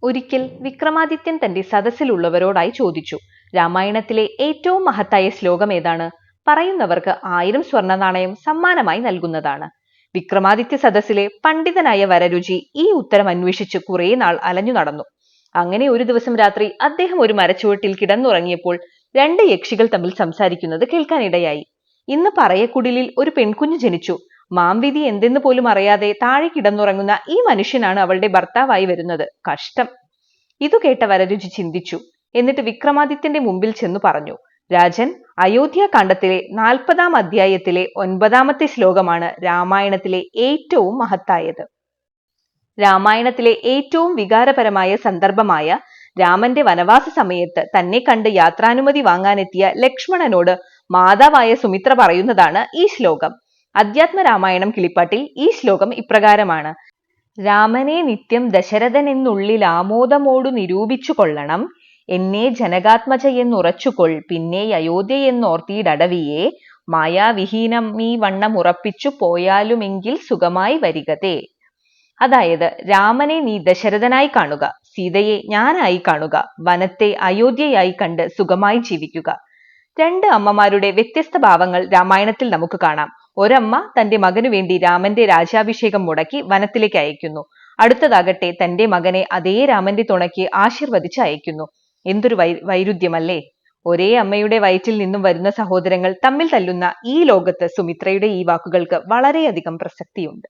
ഒരിക്കൽ വിക്രമാദിത്യൻ തന്റെ സദസ്സിലുള്ളവരോടായി ചോദിച്ചു, രാമായണത്തിലെ ഏറ്റവും മഹത്തായ ശ്ലോകം ഏതാണ്? പറയുന്നവർക്ക് 1000 സ്വർണ്ണ നാണയം സമ്മാനമായി നൽകുന്നതാണ്. വിക്രമാദിത്യ സദസ്സിലെ പണ്ഡിതനായ വരരുചി ഈ ഉത്തരം അന്വേഷിച്ച് കുറെ നാൾ അലഞ്ഞു നടന്നു. അങ്ങനെ ഒരു ദിവസം രാത്രി അദ്ദേഹം ഒരു മരച്ചുവട്ടിൽ കിടന്നുറങ്ങിയപ്പോൾ 2 യക്ഷികൾ തമ്മിൽ സംസാരിക്കുന്നത് കേൾക്കാനിടയായി. ഇന്ന് പറയക്കുടിലിൽ ഒരു പെൺകുഞ്ഞ് ജനിച്ചു. മാംവിധി എന്തെന്ന് പോലും അറിയാതെ താഴെ കിടന്നുറങ്ങുന്ന ഈ മനുഷ്യനാണ് അവളുടെ ഭർത്താവായി വരുന്നത്. കഷ്ടം. ഇതു കേട്ട വരരുചി ചിന്തിച്ചു. എന്നിട്ട് വിക്രമാദിത്യന്റെ മുമ്പിൽ ചെന്നു പറഞ്ഞു, രാജൻ, അയോധ്യാകാണ്ഡത്തിലെ 40-ാം അധ്യായത്തിലെ 9-ാമത്തെ ശ്ലോകമാണ് രാമായണത്തിലെ ഏറ്റവും മഹത്തായത്. രാമായണത്തിലെ ഏറ്റവും വികാരപരമായ സന്ദർഭമായ രാമന്റെ വനവാസ സമയത്ത് തന്നെ കണ്ട് യാത്രാനുമതി വാങ്ങാനെത്തിയ ലക്ഷ്മണനോട് മാതാവായ സുമിത്ര പറയുന്നതാണ് ഈ ശ്ലോകം. അധ്യാത്മരാമായണം കിളിപ്പാട്ടിൽ ഈ ശ്ലോകം ഇപ്രകാരമാണ്: രാമനെ നിത്യം ദശരഥനെന്നുള്ളിൽ ആമോദമോടു നിരൂപിച്ചു കൊള്ളണം, എന്നെ ജനകാത്മജയെന്നുറച്ചുകൊൾ, പിന്നെ അയോധ്യയെന്നോർത്തിയിടവിയെ, മായാവിഹീനമീ വണ്ണം ഉറപ്പിച്ചു പോയാലുമെങ്കിൽ സുഖമായി വരികതേ. അതായത്, രാമനെ നീ ദശരഥനായി കാണുക, സീതയെ ഞാനായി കാണുക, വനത്തെ അയോധ്യയായി കണ്ട് സുഖമായി ജീവിക്കുക. 2 അമ്മമാരുടെ വ്യത്യസ്ത ഭാവങ്ങൾ രാമായണത്തിൽ നമുക്ക് കാണാം. ഒരമ്മ തന്റെ മകനു വേണ്ടി രാമന്റെ രാജ്യാഭിഷേകം മുടക്കി വനത്തിലേക്ക് അയക്കുന്നു. അടുത്തതാകട്ടെ തന്റെ മകനെ അതേ രാമന്റെ തുണയ്ക്ക് ആശീർവദിച്ച് അയക്കുന്നു. എന്തൊരു വൈരുദ്ധ്യമല്ലേ! ഒരേ അമ്മയുടെ വയറ്റിൽ നിന്നും വരുന്ന സഹോദരങ്ങൾ തമ്മിൽ തല്ലുന്ന ഈ ലോകത്ത് സുമിത്രയുടെ ഈ വാക്കുകൾക്ക് വളരെയധികം പ്രസക്തിയുണ്ട്.